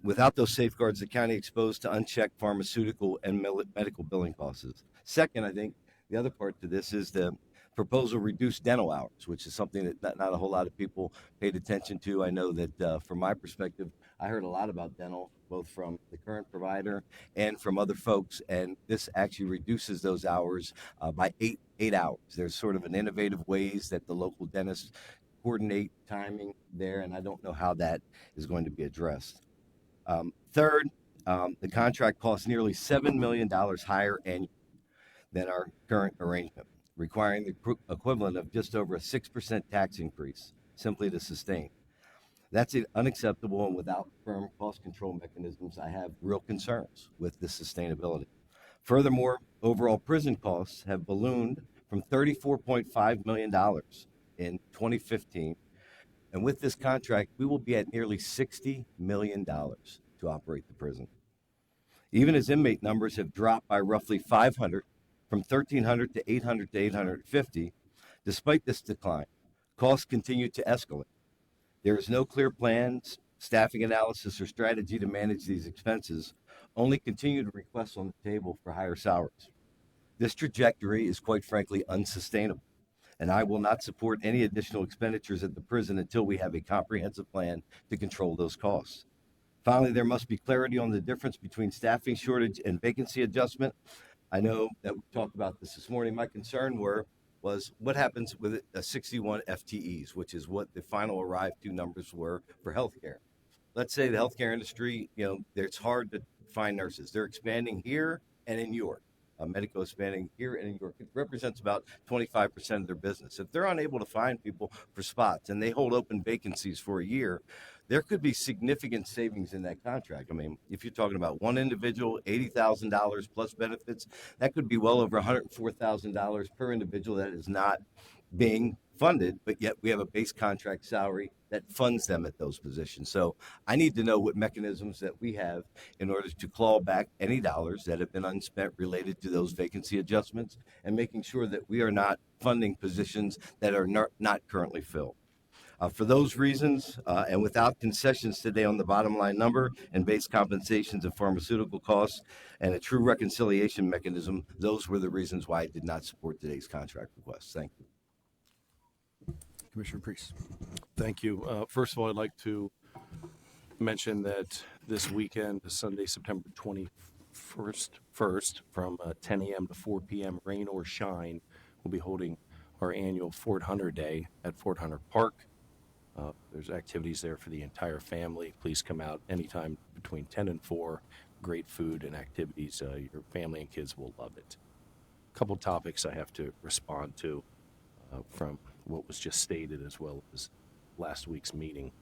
Without those safeguards, the county exposed to unchecked pharmaceutical and medical billing costs. Second, I think the other part to this is the proposal reduce dental hours, which is something that not a whole lot of people paid attention to. I know that from my perspective, I heard a lot about dental, both from the current provider and from other folks, and this actually reduces those hours by eight hours. There's sort of an innovative ways that the local dentists coordinate timing there, and I don't know how that is going to be addressed. Third, the contract costs nearly $7 million higher annually than our current arrangement, requiring the equivalent of just over a 6% tax increase simply to sustain. That's unacceptable, and without firm cost control mechanisms, I have real concerns with the sustainability. Furthermore, overall prison costs have ballooned from $34.5 million in 2015, and with this contract, we will be at nearly $60 million to operate the prison. Even as inmate numbers have dropped by roughly 500, from 1,300 to 800 to 850, despite this decline, costs continue to escalate. There is no clear plan, staffing analysis, or strategy to manage these expenses, only continued requests on the table for higher salaries. This trajectory is quite frankly unsustainable, and I will not support any additional expenditures at the prison until we have a comprehensive plan to control those costs. Finally, there must be clarity on the difference between staffing shortage and vacancy adjustment. I know that we talked about this morning. My concern was what happens with 61 FTEs, which is what the final arrived to numbers were for healthcare. Let's say the healthcare industry, it's hard to find nurses. They're expanding here and in York. Medico expanding here and in York. It represents about 25% of their business. If they're unable to find people for spots and they hold open vacancies for a year, there could be significant savings in that contract. I mean, if you're talking about one individual, $80,000 plus benefits, that could be well over $104,000 per individual that is not being funded, but yet we have a base contract salary that funds them at those positions. So I need to know what mechanisms that we have in order to claw back any dollars that have been unspent related to those vacancy adjustments and making sure that we are not funding positions that are not currently filled. For those reasons, and without concessions today on the bottom line number and base compensations and pharmaceutical costs and a true reconciliation mechanism, those were the reasons why I did not support today's contract request. Thank you. Commissioner Priest. Thank you. First of all, I'd like to mention that this weekend, Sunday, September 21st, from 10 a.m. to 4 p.m., rain or shine, we'll be holding our annual Fort Hunter Day at Fort Hunter Park. There's activities there for the entire family. Please come out anytime between 10 and 4. Great food and activities. Your family and kids will love it. A couple topics I have to respond to from what was just stated, as well as last week's meeting.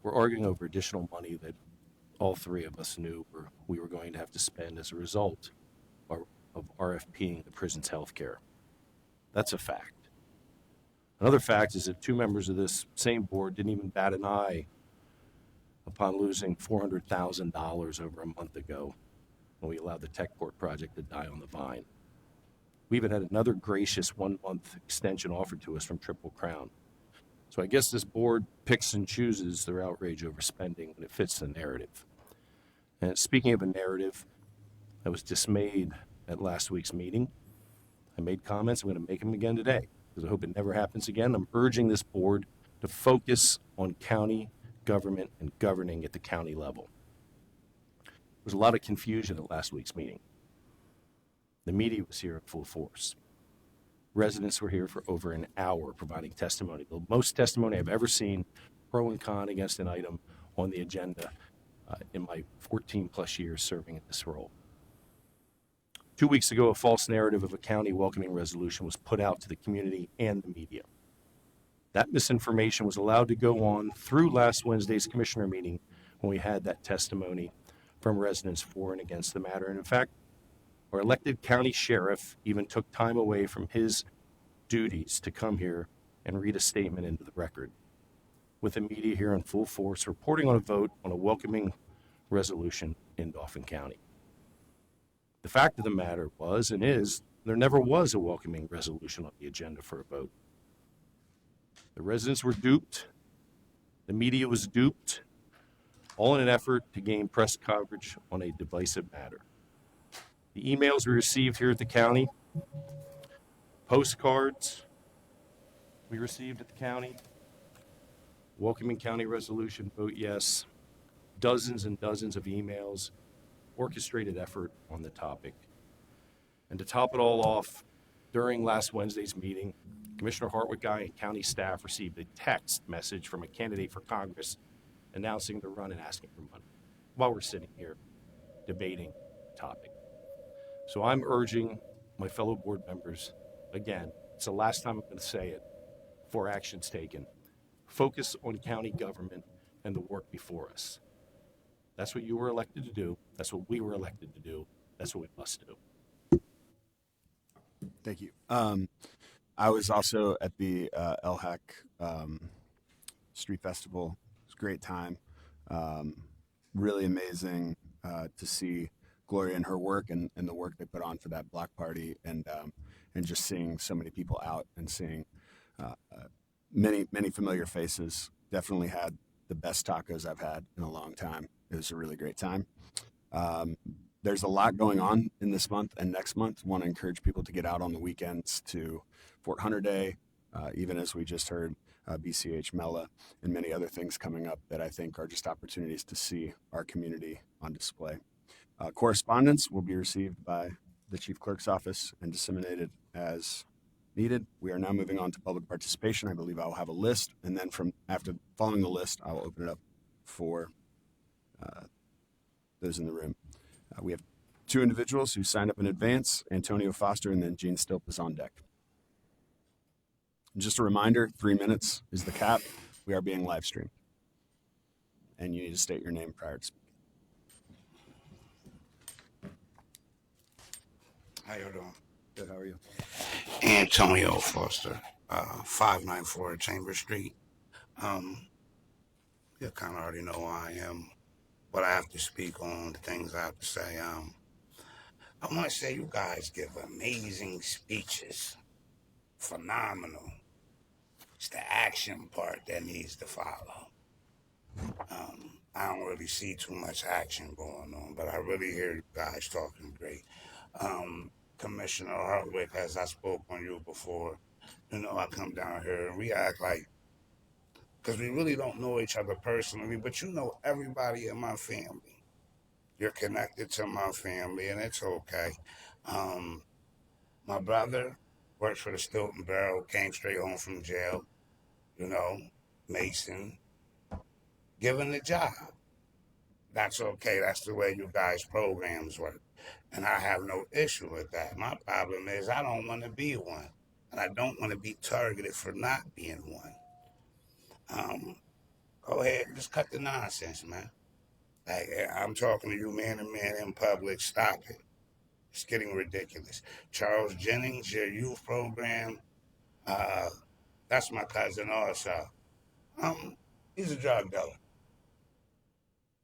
We're arguing over additional money that all three of us knew we were going to have to spend as a result of RFPing the prison's healthcare. That's a fact. Another fact is that two members of this same board didn't even bat an eye upon losing $400,000 over a month ago when we allowed the Techport project to die on the vine. We even had another gracious 1-month extension offered to us from Triple Crown. So I guess this board picks and chooses their outrage over spending when it fits the narrative. And speaking of a narrative, I was dismayed at last week's meeting. I made comments. I'm going to make them again today because I hope it never happens again. I'm urging this board to focus on county government and governing at the county level. There was a lot of confusion at last week's meeting. The media was here in full force. Residents were here for over an hour providing testimony, the most testimony I've ever seen, pro and con against an item on the agenda in my 14 plus years serving in this role. 2 weeks ago, a false narrative of a county welcoming resolution was put out to the community and the media. That misinformation was allowed to go on through last Wednesday's commissioner meeting when we had that testimony from residents for and against the matter. And in fact, our elected county sheriff even took time away from his duties to come here and read a statement into the record, with the media here in full force reporting on a vote on a welcoming resolution in Dauphin County. The fact of the matter was and is, there never was a welcoming resolution on the agenda for a vote. The residents were duped. The media was duped, all in an effort to gain press coverage on a divisive matter. The emails we received here at the county, postcards we received at the county, welcoming county resolution, vote yes, dozens and dozens of emails, orchestrated effort on the topic. And to top it all off, during last Wednesday's meeting, Commissioner Hartwick and county staff received a text message from a candidate for Congress announcing the run and asking for money while we're sitting here debating the topic. So I'm urging my fellow board members, again, it's the last time I'm going to say it, for actions taken. Focus on county government and the work before us. That's what you were elected to do. That's what we were elected to do. That's what we must do. Thank you. I was also at the LHAC Street Festival. It was a great time. Really amazing to see Gloria and her work and the work they put on for that block party, and just seeing so many people out and seeing many familiar faces. Definitely had the best tacos I've had in a long time. It was a really great time. There's a lot going on in this month and next month. Want to encourage people to get out on the weekends to Fort Hunter Day, even as we just heard BCH Mela, and many other things coming up that I think are just opportunities to see our community on display. Correspondence will be received by the Chief Clerk's Office and disseminated as needed. We are now moving on to public participation. I believe I will have a list, and then following the list, I will open it up for those in the room. We have two individuals who signed up in advance, Antonio Foster and then Gene Stilp is on deck. And just a reminder, 3 minutes is the cap. We are being live streamed. And you need to state your name prior to speaking. How you doing? Good, how are you? Antonio Foster, 594 Chambers Street. You kind of already know who I am, but I have to speak on the things I have to say. I want to say you guys give amazing speeches, phenomenal. It's the action part that needs to follow. I don't really see too much action going on, but I really hear you guys talking great. Commissioner Hartwick, as I spoke on you before, I come down here and we act like, because we really don't know each other personally, but you know everybody in my family. You're connected to my family, and it's okay. My brother works for the Stilton Barrel, came straight home from jail, Mason, given the job. That's okay. That's the way you guys' programs work. And I have no issue with that. My problem is I don't want to be one. And I don't want to be targeted for not being one. Go ahead, just cut the nonsense, man. Like, I'm talking to you man to man in public. Stop it. It's getting ridiculous. Charles Jennings, your youth program, that's my cousin also. He's a drug dealer.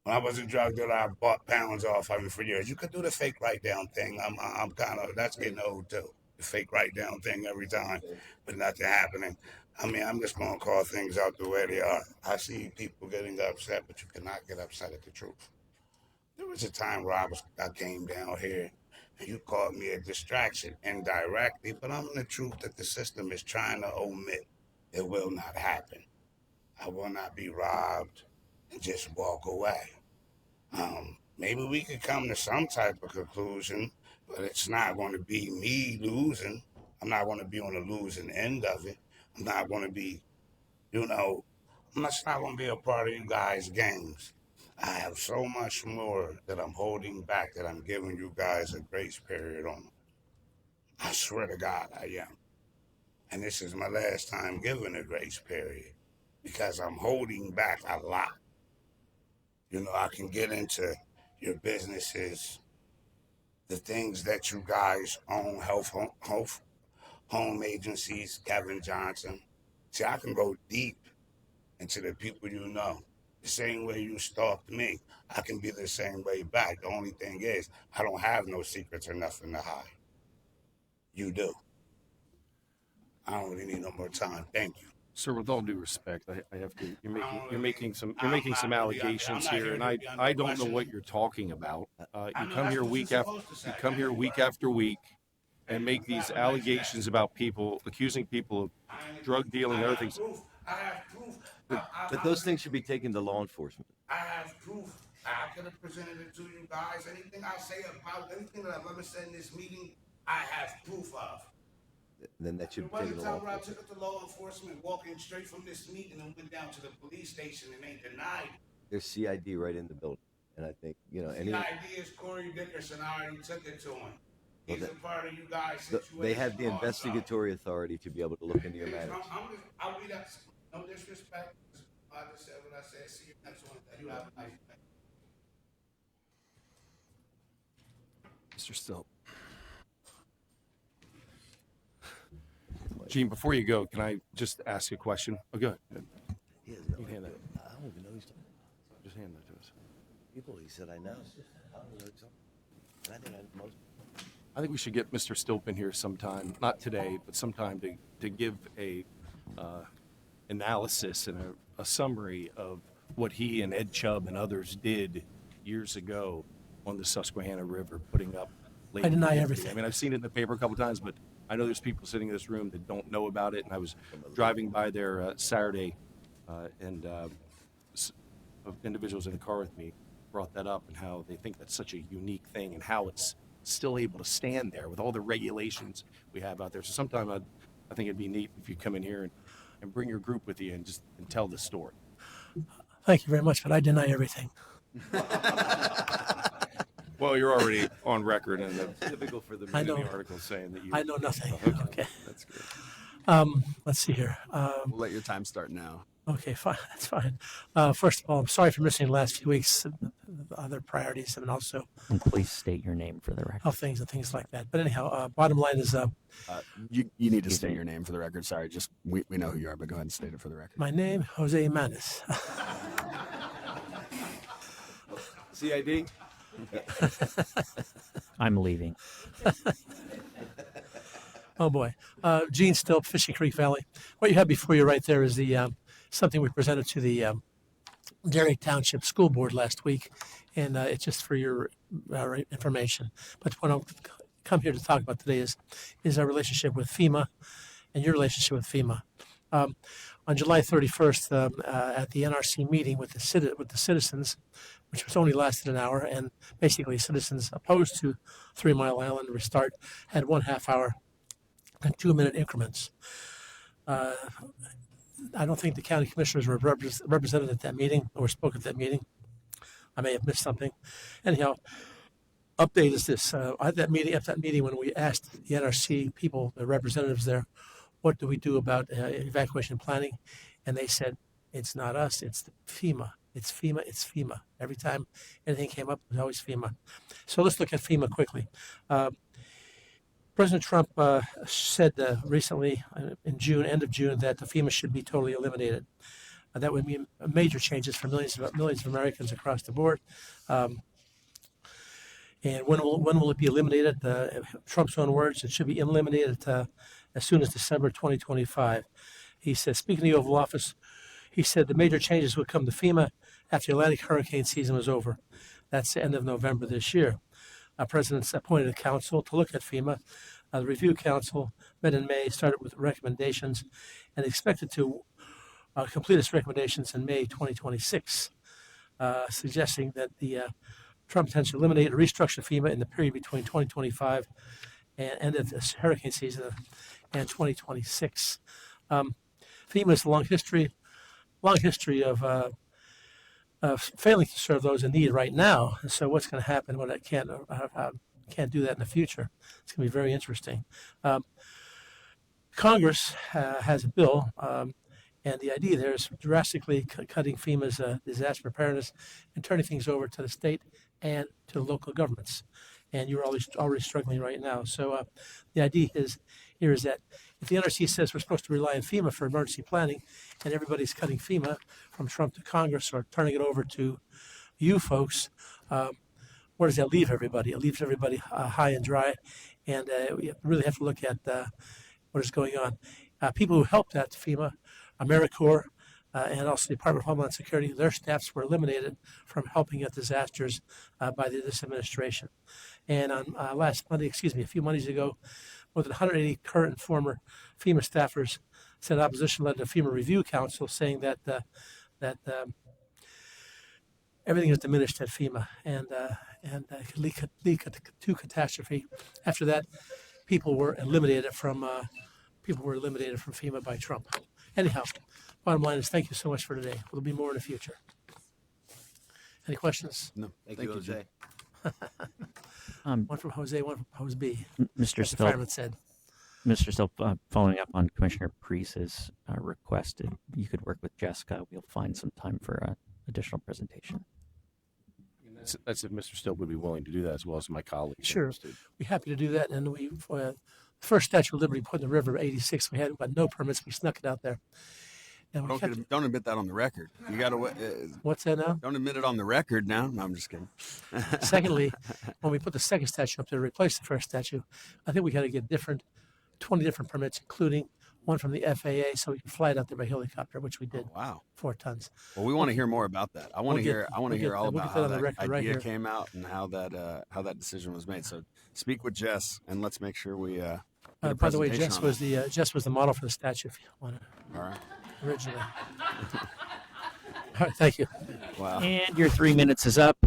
When I was a drug dealer, I bought pounds off of him for years. You could do the fake write down thing. I'm kind of, that's getting old too. The fake write down thing every time, but nothing happening. I'm just going to call things out the way they are. I see people getting upset, but you cannot get upset at the truth. There was a time where I came down here and you called me a distraction indirectly, but I'm the truth that the system is trying to omit. It will not happen. I will not be robbed and just walk away. Maybe we could come to some type of conclusion, but it's not going to be me losing. I'm not going to be on the losing end of it. I'm not going to be, you know, I'm just not going to be a part of you guys' games. I have so much more that I'm holding back that I'm giving you guys a grace period on. I swear to God, I am. And this is my last time giving a grace period because I'm holding back a lot. You know, I can get into your businesses, the things that you guys own, home agencies, Kevin Johnson. See, I can go deep into the people you know. The same way you stalked me, I can be the same way back. The only thing is, I don't have no secrets or nothing to hide. You do. I don't really need no more time. Thank you. Sir, with all due respect, I have to. You're making some allegations here, and I don't know what you're talking about. You come here week after week, and make these allegations about people, accusing people of drug dealing and other things. I have proof. But those things should be taken to law enforcement. I have proof. I could have presented it to you guys. Anything I say about anything that I've ever said in this meeting, I have proof of. Then that should be By taken the to law time I enforcement. took it to law enforcement, walking straight from this meeting and went down to the police station and they denied it. There's CID right in the building, and I think any. The idea is Corey Dickerson. I already took it to him. Well, He's a part of you guys' situation. they have the investigatory authority to be able to look into your matters. I'll be that. No disrespect. I just said what I said. See you next one. You have a nice day. Mr. Stilt. Gene, before you go, can I just ask you a question? Oh, go ahead. He has You can hand that. I don't even know he's talking about. Just hand that to us. People he said I know. I don't know something. And I think I know most. I think we should get Mr. Stilpen here sometime, not today, but sometime to give a analysis and a summary of what he and Ed Chubb and others did years ago on the Susquehanna River, putting up. I deny everything. I mean, I've seen it in the paper a couple times, but I know there's people sitting in this room that don't know about it. And I was driving by there Saturday, and individuals in the car with me brought that up and how they think that's such a unique thing and how it's still able to stand there with all the regulations we have out there. So sometime I think it'd be neat if you come in here and bring your group with you and tell the story. Thank you very much, but I deny everything. Well, you're already on record and typical for the article saying that you. I know nothing. Okay. That's good. Let's see here. We'll let your time start now. Okay, fine. That's fine. First of all, I'm sorry for missing the last few weeks. Other priorities and also. And please state your name for the record. Of things and things like that. But anyhow, bottom line is. You need to state your name for the record. Sorry, just we know who you are, but go ahead and state it for the record. My name, Jose Manis. CID. I'm leaving. Oh boy, Gene Stilt, Fishing Creek Valley. What you have before you right there is the something we presented to the Dairy Township School Board last week, and it's just for your information. But what I'll come here to talk about today is our relationship with FEMA and your relationship with FEMA. On July 31st, at the NRC meeting with the citizens, which was only lasted an hour, and basically citizens opposed to 3 Mile Island restart had 1/2 hour and 2-minute increments. I don't think the county commissioners were represented at that meeting or spoke at that meeting. I may have missed something. Anyhow, update is this: at that meeting, when we asked the NRC people, the representatives there, what do we do about evacuation planning, and they said, it's not us, it's the FEMA. It's FEMA, it's FEMA. Every time anything came up, it was always FEMA. So let's look at FEMA quickly. President Trump said recently in June, end of June, that the FEMA should be totally eliminated. That would mean major changes for millions of Americans across the board. And when will it be eliminated? Trump's own words, it should be eliminated as soon as December 2025. He said, speaking of the Oval Office, he said the major changes would come to FEMA after the Atlantic hurricane season was over. That's the end of November this year. President's appointed a council to look at FEMA. The review council met in May, started with recommendations, and expected to complete its recommendations in May 2026, suggesting that the Trump intends to eliminate or restructure FEMA in the period between 2025 and end of this hurricane season and 2026. FEMA has a long history of failing to serve those in need right now. And so what's going to happen when it can't do that in the future? It's going to be very interesting. Congress has a bill, and the idea there is drastically cutting FEMA's disaster preparedness and turning things over to the state and to the local governments. And you're already struggling right now. So the idea is that if the NRC says we're supposed to rely on FEMA for emergency planning, and everybody's cutting FEMA from Trump to Congress or turning it over to you folks, where does that leave everybody? It leaves everybody high and dry, and we really have to look at what is going on. People who helped at FEMA, AmeriCorps, and also the Department of Homeland Security, their staffs were eliminated from helping at disasters by this administration. And on a few Mondays ago, more than 180 current and former FEMA staffers sent opposition letter to FEMA Review Council saying that everything is diminished at FEMA and could lead to catastrophe. After that, people were eliminated from FEMA by Trump. Anyhow, bottom line is thank you so much for today. There'll be more in the future. Any questions? No. Thank you, Jose. One from Jose, one from Jose B. Mr. As the Still, fireman said. Mr. Still, following up on Commissioner Priest's request, you could work with Jessica. We'll find some time for additional presentation. That's if Mr. Still would be willing to do that, as well as my colleagues. Sure, interested. we're happy to do that. And we first Statue of Liberty put in the river, '86. We had no permits. We snuck it out there. And we Don't admit that on the record. You got to. What's that now? Don't admit it on the record now. No, I'm just kidding. Secondly, when we put the second statue up there to replace the first statue, I think we got to get 20 different permits, including one from the FAA, so we can fly it out there by helicopter, which we did. Oh, wow. 4 tons. Well, we want to hear more about that. I want to hear all about how that idea right came out and how that decision was made. So speak with Jess and let's make sure we. Get a by the way, presentation Jess was the model for the statue. If you want to. All right. Originally. All right, thank you. Wow. And your 3 minutes is up.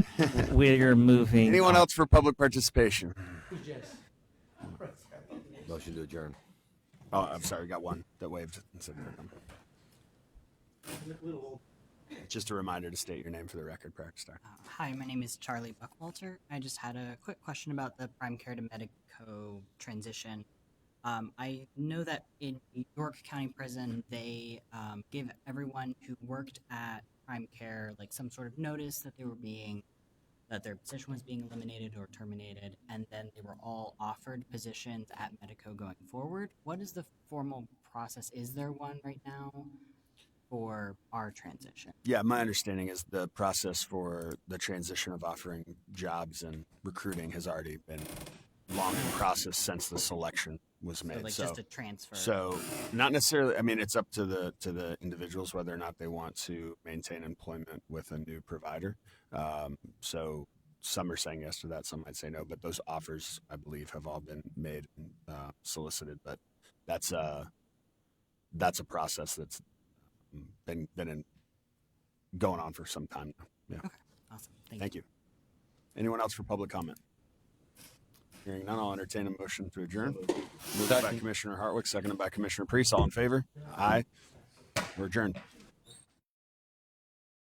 We're moving. Anyone else for public participation? Who's Jess? Motion to adjourn. Oh, I'm sorry. Got one that waved. Just a reminder to state your name for the record prior to start. Hi, my name is Charlie Buckwalter. I just had a quick question about the Prime Care to Medico transition. I know that in York County Prison, they gave everyone who worked at Prime Care like some sort of notice that that their position was being eliminated or terminated, and then they were all offered positions at Medico going forward. What is the formal process? Is there one right now for our transition? Yeah, my understanding is the process for the transition of offering jobs and recruiting has already been long in process since the selection was made. So just a transfer. So not necessarily. I mean, it's up to the individuals whether or not they want to maintain employment with a new provider. So some are saying yes to that, some might say no. But those offers, I believe, have all been made and solicited. But that's a process that's been going on for some time now. Yeah. Okay. Awesome. Thank you. Anyone else for public comment? Hearing none, I'll entertain a motion to adjourn. Moved by Commissioner Hartwick, seconded by Commissioner Priest. All in favor? Aye. We're adjourned.